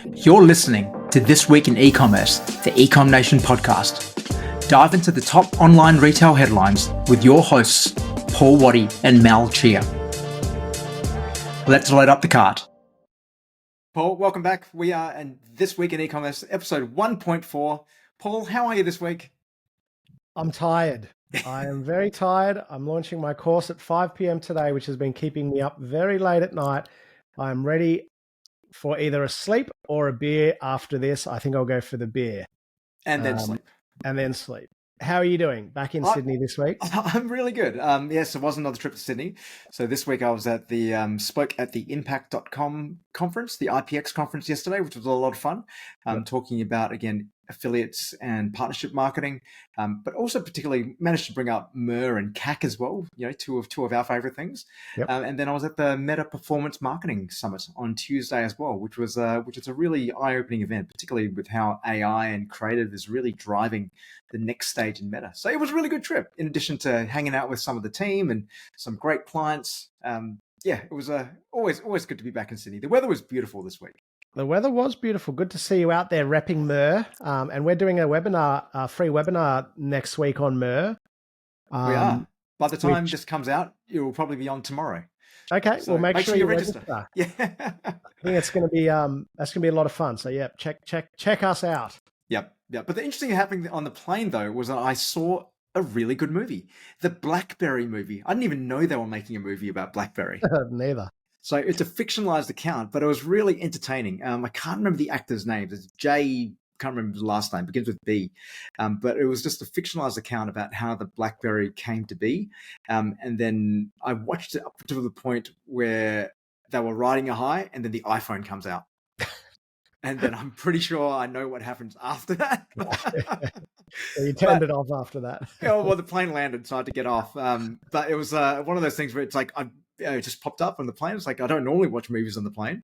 You're listening to This Week in E-Commerce, the Ecom Nation podcast. Dive into the top online retail headlines with your hosts, Paul Waddy and Mal Chia. Let's load up the cart. Paul, welcome back. We are in This Week in E-Commerce, episode 1.4. Paul, how are you this week? I'm tired. I am very tired. I'm launching my course at 5 p.m. today, which has been keeping me up very late at night. I'm ready for either a sleep or a beer after this. I think I'll go for the beer. And then sleep. And then sleep. How are you doing? Back in Sydney this week? I'm really good. Yes, it was another trip to Sydney. So this week I was at the spoke at the impact.com conference, the IPX conference yesterday, which was a lot of fun. Talking about, again, affiliates and partnership marketing, but also particularly managed to bring up MER and CAC as well, you know, two of our favorite things. And then I was at the Meta Performance Marketing Summit on Tuesday as well, which is a really eye-opening event, particularly with how AI and creative is really driving the next stage in Meta. So it was a really good trip, in addition to hanging out with some of the team and some great clients. It was always good to be back in Sydney. The weather was beautiful this week. The weather was beautiful. Good to see you out there repping MER. And we're doing a free webinar next week on MER. We are. By the time this comes out, it will probably be on tomorrow. Okay, so well, make sure you register. Yeah, I think it's going to be that's going to be a lot of fun. So yeah, check us out. Yep. But the interesting thing happening on the plane though was that I saw a really good movie, the BlackBerry movie. I didn't even know they were making a movie about BlackBerry. Neither. So it's a fictionalized account, but it was really entertaining. I can't remember the actor's name. It's Jay, can't remember the last name, begins with B. But it was just a fictionalized account about how the BlackBerry came to be. And then I watched it up to the point where they were riding a high and then the iPhone comes out. And then I'm pretty sure I know what happens after that. So you turned it off after that. Well, the plane landed, so I had to get off. But it was one of those things where it's like, it just popped up on the plane. It's like, I don't normally watch movies on the plane.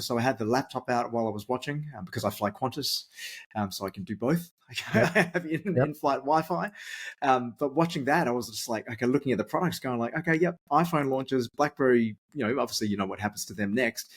So I had the laptop out while I was watching because I fly Qantas, so I can do both. I have in-flight Wi-Fi. But watching that, I was just like, okay, looking at the products going like, okay, yep, iPhone launches, BlackBerry, obviously you know what happens to them next.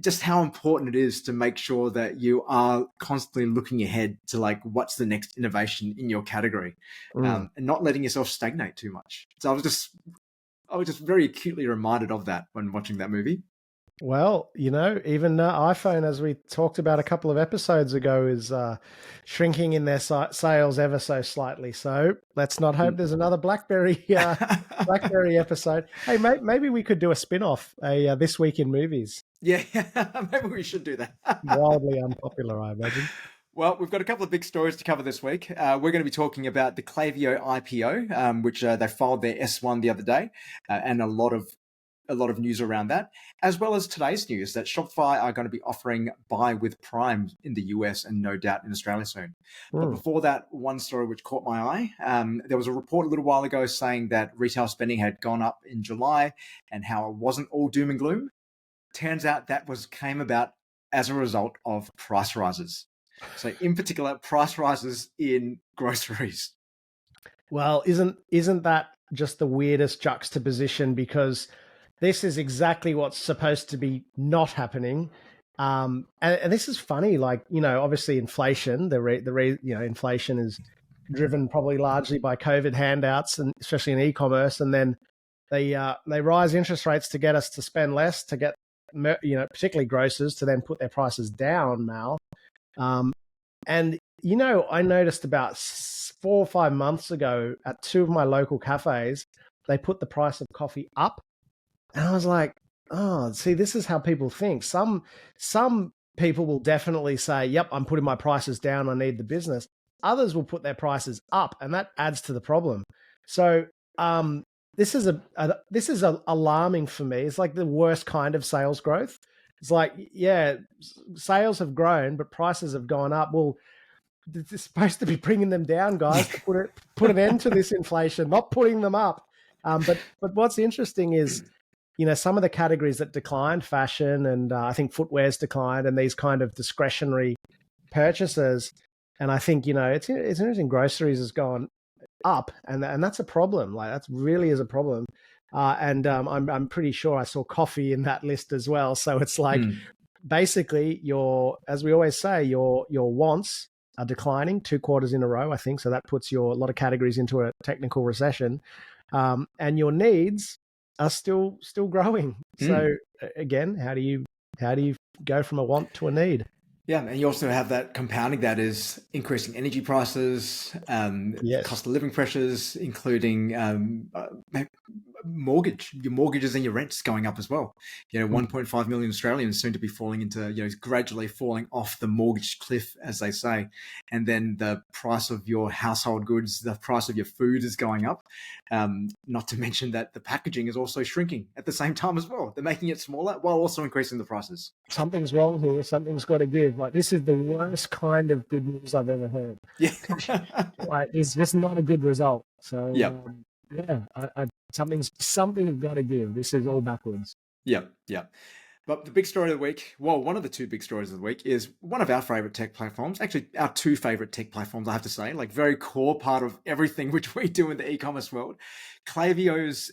Just how important it is to make sure that you are constantly looking ahead to like what's the next innovation in your category, and not letting yourself stagnate too much. So I was just very acutely reminded of that when watching that movie. Well, even iPhone, as we talked about a couple of episodes ago, is shrinking in their sales ever so slightly. So let's not hope there's another BlackBerry episode. Hey, maybe we could do a spin-off, This Week in Movies. Yeah, maybe we should do that. Wildly unpopular, I imagine. Well, we've got a couple of big stories to cover this week. We're going to be talking about the Klaviyo IPO, which they filed their S1 the other day, and a lot of news around that, as well as today's news that Shopify are going to be offering buy with Prime in the US and no doubt in Australia soon. But before that, one story which caught my eye, there was a report a little while ago saying that retail spending had gone up in July and how it wasn't all doom and gloom. Turns out that came about as a result of price rises. So in particular, price rises in groceries. Well, isn't that just the weirdest juxtaposition? Because this is exactly what's supposed to be not happening. And this is funny, like, obviously inflation, inflation is driven probably largely by COVID handouts, and especially in e-commerce. And then they rise interest rates to get us to spend less, to get, particularly grocers to then put their prices down, Mal. And, I noticed about 4 or 5 months ago at 2 of my local cafes, they put the price of coffee up. And I was like, oh, see, this is how people think. Some people will definitely say, yep, I'm putting my prices down. I need the business. Others will put their prices up, and that adds to the problem. So this is alarming for me. It's like the worst kind of sales growth. It's like, yeah, sales have grown, but prices have gone up. Well, it's supposed to be bringing them down, guys, to put an end to this inflation, not putting them up. But what's interesting is, some of the categories that declined, fashion and I think footwear's declined, and these kind of discretionary purchases. And I think, it's interesting. Groceries has gone up, and that's a problem. Like, that really is a problem. And I'm pretty sure I saw coffee in that list as well. So it's like basically as we always say, your wants are declining 2 quarters in a row, I think. So that puts a lot of categories into a technical recession, and your needs are still growing. So again, how do you go from a want to a need? Yeah, and you also have that compounding that is increasing energy prices, Yes. cost of living pressures, including your mortgages and your rents going up as well. 1.5 million Australians soon to be falling into, gradually falling off the mortgage cliff, as they say. And then the price of your household goods, the price of your food is going up. Not to mention that the packaging is also shrinking at the same time as well. They're making it smaller while also increasing the prices. Something's wrong here. Something's got to give. Like, this is the worst kind of good news I've ever heard. Yeah. Like, it's just not a good result. So, yeah. Something's got to give. This is all backwards. Yeah. But the big story of the week, one of the two big stories of the week is one of our favorite tech platforms, actually our two favorite tech platforms, I have to say, like very core part of everything which we do in the e-commerce world. Klaviyo's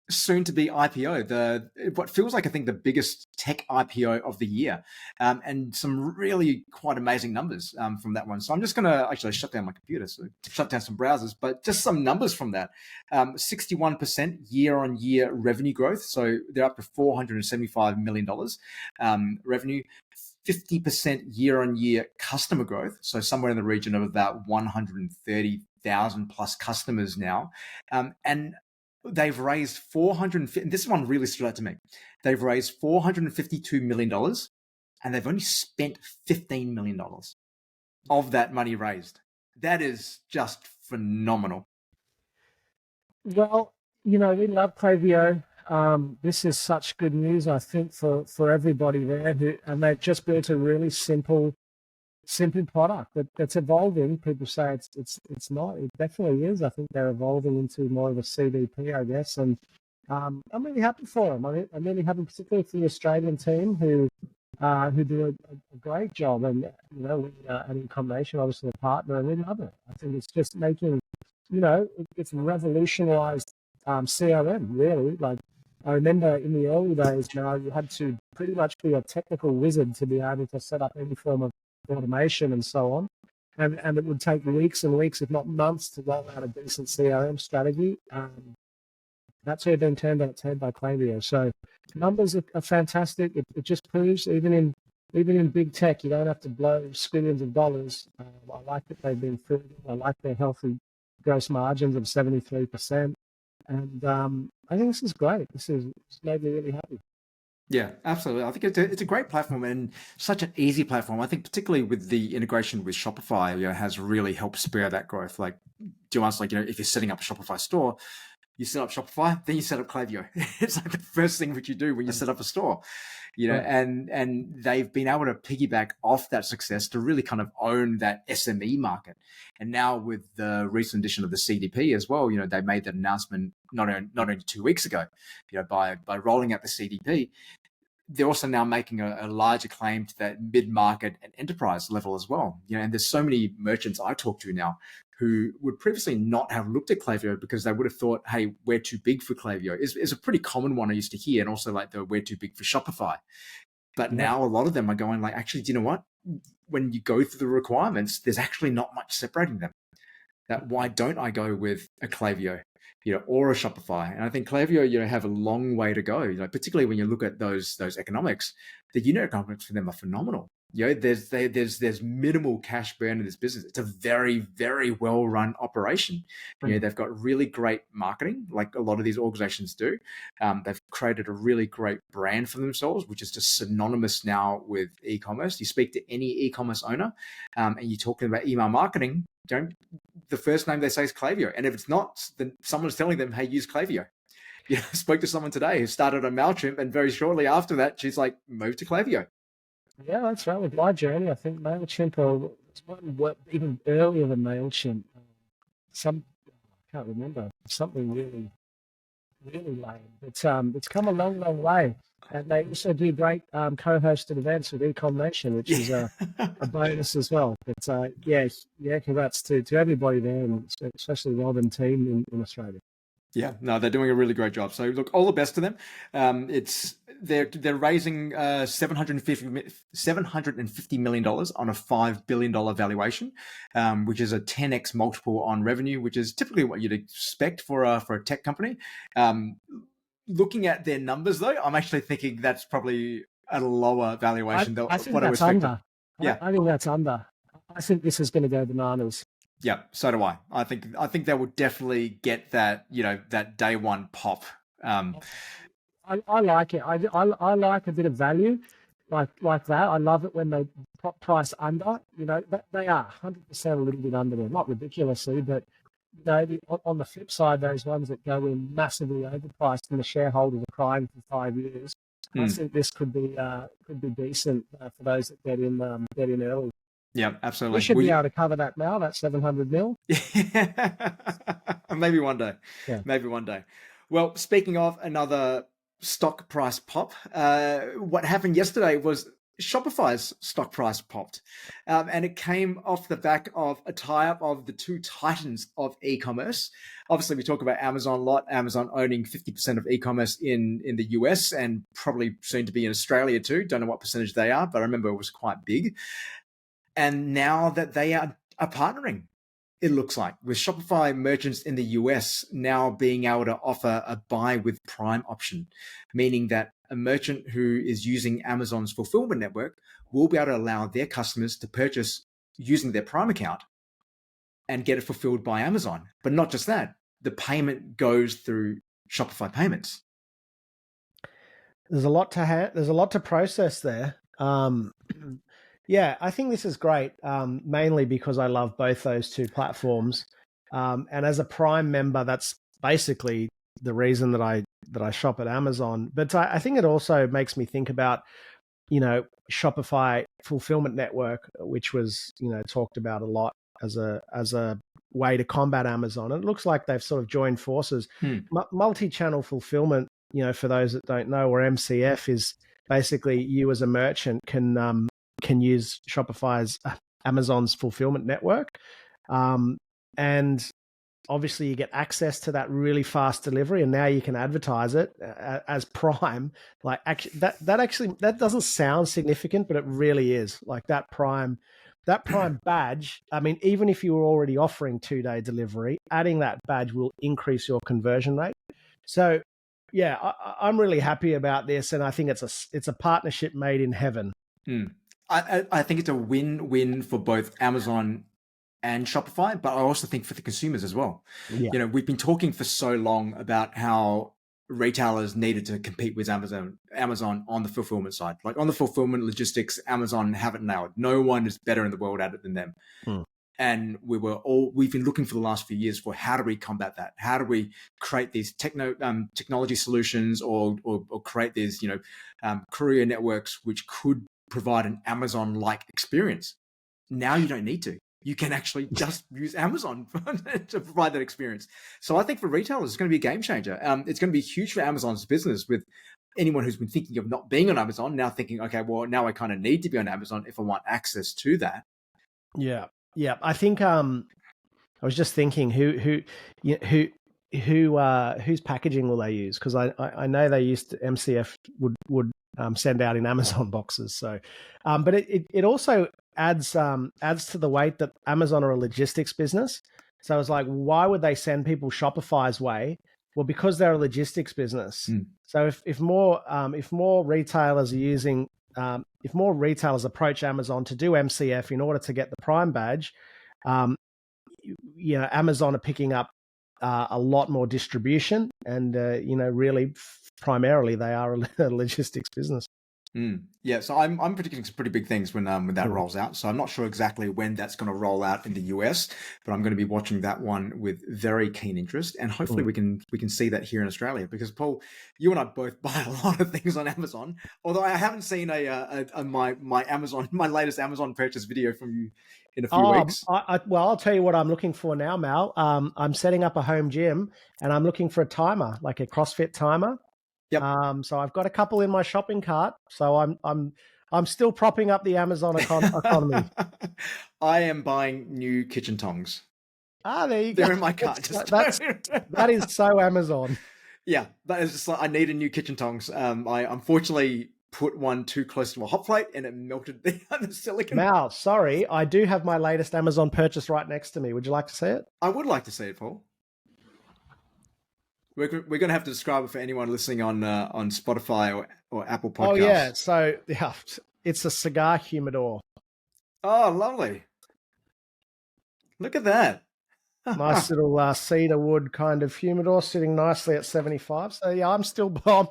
soon to be IPO, what feels like, I think, the biggest tech IPO of the year, and some really quite amazing numbers from that one. So I'm just going to actually shut down my computer, so shut down some browsers, but just some numbers from that. 61% year-on-year revenue growth. So they're up to $475 million revenue. 50% year-on-year customer growth. So somewhere in the region of about 130,000 plus customers now. And they've raised this one really stood out to me. They've raised $452 million and they've only spent $15 million of that money raised. That is just phenomenal. Well, we love Klaviyo. This is such good news, I think, for everybody there, and they've just built a really simple product that's evolving. People say it's not. It definitely is. I think they're evolving into more of a CDP, I guess. And I'm really happy for them. I'm really happy, particularly for the Australian team who do a great job. And we at Domination, obviously a partner, and we love it. I think it's just making, it's revolutionized CRM, really. Like, I remember in the early days, you had to pretty much be a technical wizard to be able to set up any form of automation and so on. And it would take weeks and weeks, if not months, to roll out a decent CRM strategy. That's been turned on its head by Klaviyo. So numbers are fantastic. It just proves even in big tech, you don't have to blow squillions of dollars. I like that they've been frugal. I like their healthy gross margins of 73%. And I think this is great. It's made me really happy. Yeah, absolutely. I think it's a great platform and such an easy platform. I think particularly with the integration with Shopify, has really helped spur that growth. Like, to us, like, if you're setting up a Shopify store, you set up Shopify, then you set up Klaviyo. It's like the first thing that you do when you set up a store, right. And they've been able to piggyback off that success to really kind of own that SME market. And now with the recent addition of the CDP as well, they made that announcement not only 2 weeks ago, by rolling out the CDP. They're also now making a larger claim to that mid-market and enterprise level as well. And there's so many merchants I talk to now who would previously not have looked at Klaviyo because they would have thought, hey, we're too big for Klaviyo. Is a pretty common one I used to hear, and also like the we're too big for Shopify. But now a lot of them are going like, actually, do you know what? When you go through the requirements, there's actually not much separating them. That why don't I go with a Klaviyo? Or a Shopify. And I think Klaviyo, have a long way to go, particularly when you look at those economics. The unit economics for them are phenomenal. There's minimal cash burn in this business. It's a very, very well-run operation. They've got really great marketing, like a lot of these organizations do. They've created a really great brand for themselves, which is just synonymous now with e-commerce. You speak to any e-commerce owner, and you're talking about email marketing, the first name they say is Klaviyo. And if it's not, then someone's telling them, hey, use Klaviyo. I spoke to someone today who started on MailChimp, and very shortly after that, she's like, move to Klaviyo. Yeah, that's right. With my journey, I think MailChimp was even earlier than MailChimp. I can't remember. Something really, really lame. It's come a long, long way. And they also do great co-hosted events with Ecom Nation, which is a bonus as well. But congrats to everybody there, and especially Rob and team in Australia. Yeah, no, they're doing a really great job. So look, all the best to them. They're raising $750 million on a $5 billion valuation, which is a 10x multiple on revenue, which is typically what you'd expect for a tech company. Looking at their numbers, though, I'm actually thinking that's probably at a lower valuation than I think what I was that's expecting. under. Yeah, I think that's under. I think this is going to go bananas. yeah, so do I. I think they will definitely get that, that day one pop. I like it. I like a bit of value like that. I love it when they price under. They are 100% a little bit under there, not ridiculously, but on the flip side, those ones that go in massively overpriced and the shareholders are crying for 5 years. I think this could be decent for those that get in early. Yeah, absolutely. We should be able to cover that now. That's 700 mil. Maybe one day. Yeah. Maybe one day. Well, speaking of another stock price pop, what happened yesterday was Shopify's stock price popped, and it came off the back of a tie-up of the two titans of e-commerce. Obviously, we talk about Amazon a lot. Amazon owning 50% of e-commerce in the US and probably soon to be in Australia too. Don't know what percentage they are, but I remember it was quite big. And now that they are partnering, it looks like, with Shopify merchants in the US now being able to offer a buy with Prime option, meaning that a merchant who is using Amazon's fulfillment network will be able to allow their customers to purchase using their Prime account and get it fulfilled by Amazon. But not just that, the payment goes through Shopify payments. There's a lot to process there. Yeah, I think this is great, mainly because I love both those two platforms. And as a Prime member, that's basically the reason that I shop at Amazon. But I think it also makes me think about, Shopify fulfillment network, which was, talked about a lot as a way to combat Amazon. And it looks like they've sort of joined forces. Multi-channel fulfillment, for those that don't know, or MCF is basically you as a merchant can use Shopify's Amazon's fulfillment network. And obviously you get access to that really fast delivery, and now you can advertise it as Prime. Like, actually, that doesn't sound significant, but it really is. Like that Prime badge. I mean, even if you were already offering 2-day delivery, adding that badge will increase your conversion rate. So yeah, I'm really happy about this, and I think it's a partnership made in heaven. I think it's a win-win for both Amazon and Shopify, but I also think for the consumers as well. Yeah. We've been talking for so long about how retailers needed to compete with Amazon on the fulfillment side. Like on the fulfillment logistics, Amazon have it nailed. No one is better in the world at it than them. And we've been looking for the last few years for how do we combat that? How do we create these technology solutions or create these, courier networks which could provide an Amazon-like experience? Now you don't need to. You can actually just use Amazon to provide that experience. So I think for retailers, it's going to be a game changer. It's going to be huge for Amazon's business, with anyone who's been thinking of not being on Amazon now thinking, okay, well, now I kind of need to be on Amazon if I want access to that. Yeah. I think I was just thinking whose packaging will they use? Because I know they used to, MCF would send out in Amazon boxes. So, but it also adds to the weight that Amazon are a logistics business. So it's like, why would they send people Shopify's way? Well, because they're a logistics business. So if more retailers are using, if more retailers approach Amazon to do MCF in order to get the Prime badge, Amazon are picking up a lot more distribution, and really primarily they are a logistics business. Yeah, so I'm predicting some pretty big things when that rolls out. So I'm not sure exactly when that's going to roll out in the US, but I'm going to be watching that one with very keen interest, and hopefully we can see that here in Australia. Because Paul, you and I both buy a lot of things on Amazon. Although I haven't seen my latest Amazon purchase video from you in a few weeks. I'll tell you what I'm looking for now, Mal. I'm setting up a home gym, and I'm looking for a timer, like a CrossFit timer. Yep. So I've got a couple in my shopping cart. So I'm still propping up the Amazon economy. I am buying new kitchen tongs. There you go. They're in my cart. That is so Amazon. Yeah, that is just like, I need a new kitchen tongs. I unfortunately put one too close to a hot plate and it melted the silicon. Mal, sorry, I do have my latest Amazon purchase right next to me. Would you like to see it? I would like to see it, Paul. We're going to have to describe it for anyone listening on Spotify or Apple Podcasts. Oh, yeah. So, yeah, it's a cigar humidor. Oh, lovely. Look at that. Nice little cedar wood kind of humidor sitting nicely at 75. So, yeah, I'm still buying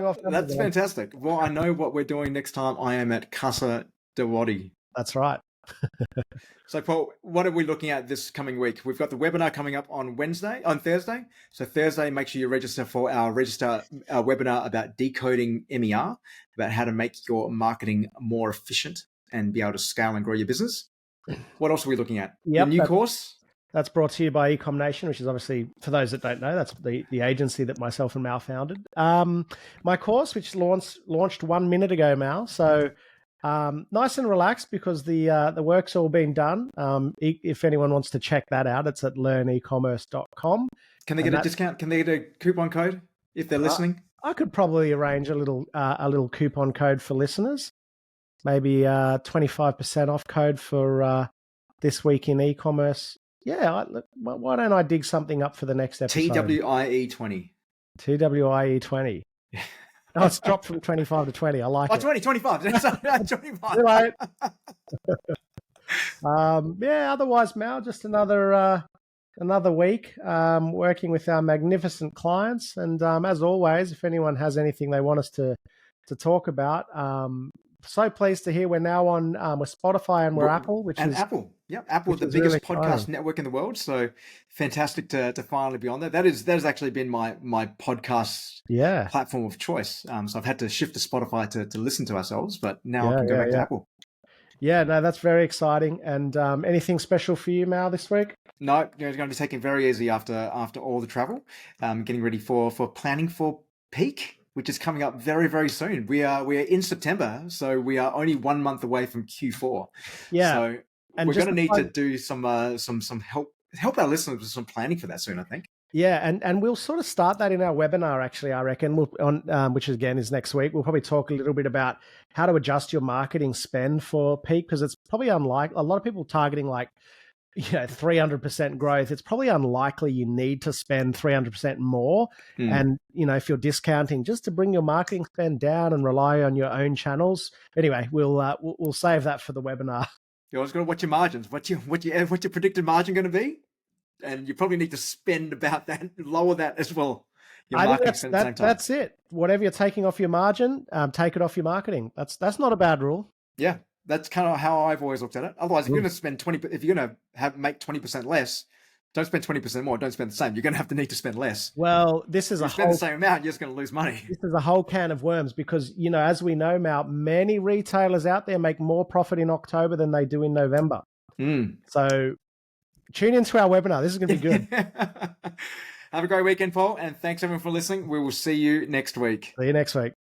off Amazon. That's fantastic. Well, I know what we're doing next time. I am at Casa de Waddy. That's right. So, Paul, what are we looking at this coming week? We've got the webinar coming up on Thursday. So Thursday, make sure you register for our webinar about decoding MER, about how to make your marketing more efficient and be able to scale and grow your business. What else are we looking at? Yep, the new course? That's brought to you by Ecom, which is obviously, for those that don't know, that's the agency that myself and Mal founded. My course, which launched 1 minute ago, Mal. So nice and relaxed because the work's all been done. If anyone wants to check that out, it's at learnecommerce.com. Can they get a discount? Can they get a coupon code if they're listening? I could probably arrange a little coupon code for listeners. Maybe 25% off code for this week in e-commerce. Yeah, why don't I dig something up for the next episode? TWIE20. TWIE20. Oh, it's dropped from 25 to 20. I like it. 25. 25. Right. Otherwise, Mal, just another week working with our magnificent clients. And as always, if anyone has anything they want us to talk about, so pleased to hear we're now on with Spotify and we're Apple, Apple. Yep, Apple, the biggest really podcast network in the world. So fantastic to finally be on there. That has actually been my podcast platform of choice. So I've had to shift to Spotify to listen to ourselves, but now I can go back to Apple. Yeah, no, that's very exciting. And anything special for you, Mal, this week? No, going to be taking it very easy after all the travel. Getting ready for planning for peak, which is coming up very, very soon. We are in September, so we are only 1 month away from Q4. Yeah. So we're going to need to do some help our listeners with some planning for that soon, I think. Yeah, and we'll sort of start that in our webinar, actually, I reckon, which again is next week. We'll probably talk a little bit about how to adjust your marketing spend for peak, because it's probably unlikely. A lot of people targeting 300% growth. It's probably unlikely you need to spend 300% more. And, if you're discounting, just to bring your marketing spend down and rely on your own channels. Anyway, we'll save that for the webinar. You always got to watch your margins. What's your predicted margin going to be? And you probably need to spend about that, lower that as well. I think that's it. Whatever you're taking off your margin, take it off your marketing. That's not a bad rule. Yeah, that's kind of how I've always looked at it. Otherwise, if you're going to spend 20, if you're going to make 20% less, don't spend 20% more. Don't spend the same. You're going to need to spend less. Well, this is spend the same amount, you're just going to lose money. This is a whole can of worms because, as we know, Mal, many retailers out there make more profit in October than they do in November. So tune into our webinar. This is going to be good. Have a great weekend, Paul. And thanks everyone for listening. We will see you next week. See you next week.